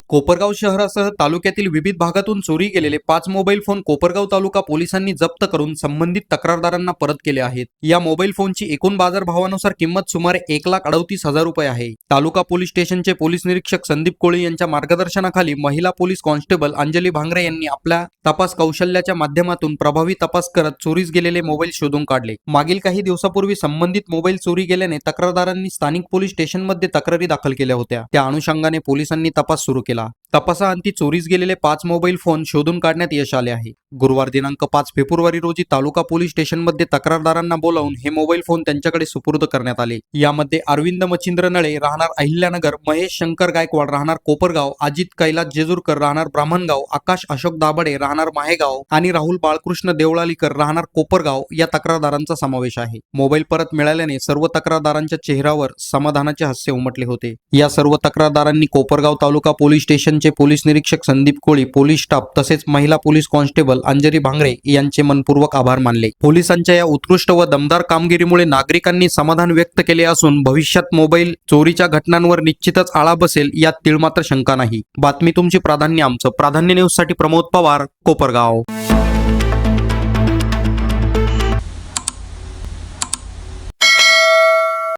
कोपरगाव शहरासह तालुक्यातील विविध भागातून चोरी गेलेले 5 मोबाईल फोन कोपरगाव तालुका पोलिसांनी जप्त करून संबंधित तक्रारदारांना परत केले आहेत। या मोबाईल फोनची एकूण बाजारभावानुसार किंमत सुमारे 1,38,000 रुपये आहे। तालुका पोलीस स्टेशनचे पोलीस निरीक्षक संदीप कोळी यांच्या मार्गदर्शनाखाली महिला पोलीस कॉन्स्टेबल अंजली भांगरे यांनी आपल्या तपास कौशल्याच्या माध्यमातून प्रभावी तपास करत चोरीस गेलेले मोबाईल शोधून काढले। मागील काही दिवसापूर्वी संबंधित मोबाईल चोरी गेल्याने तक्रारदारांनी स्थानिक पोलीस स्टेशनमध्ये तक्रारी दाखल केल्या होत्या। त्या अनुषंगाने पोलिसांनी तपास सुरू केला। तपासाअंती चोरीस गेलेले 5 मोबाईल फोन शोधून काढण्यात यश आले आहे। गुरुवार दिनांक 5 फेब्रुवारी रोजी तालुका पोलीस स्टेशनमध्ये तक्रारदारांना बोलावून हे मोबाईल फोन त्यांच्याकडे सुपूर्द करण्यात आले। यामध्ये अरविंद मच्छिंद्र नळे राहणार अहिल्यानगर, महेश शंकर गायकवाड राहणार कोपरगाव, अजित कैलास जेजूरकर राहणार ब्राह्मणगाव, आकाश अशोक दाबडे राहणार माहेगाव आणि राहुल बाळकृष्ण देवळालीकर राहणार कोपरगाव या तक्रारदारांचा समावेश आहे। मोबाईल परत मिळाल्याने सर्व तक्रारदारांच्या चेहऱ्यावर समाधानाचे हास्य उमटले होते। या सर्व तक्रारदारांनी कोपरगाव तालुका पोलीस स्टेशनचे पोलीस निरीक्षक संदीप कोळी, पोलीस स्टाफ तसेच महिला पोलीस कॉन्स्टेबल अंजली भांगरे यांचे मनपूर्वक आभार मानले। पोलिसांच्या या उत्कृष्ट व दमदार कामगिरीमुळे नागरिकांनी समाधान व्यक्त केले असून भविष्यात मोबाईल चोरीच्या घटनांवर निश्चितच आळा बसेल यात तीळमात्र शंका नाही। बातमी तुमची, प्राधान्य आमचं। प्राधान्य न्यूज साठी प्रमोद पवार, कोपरगाव।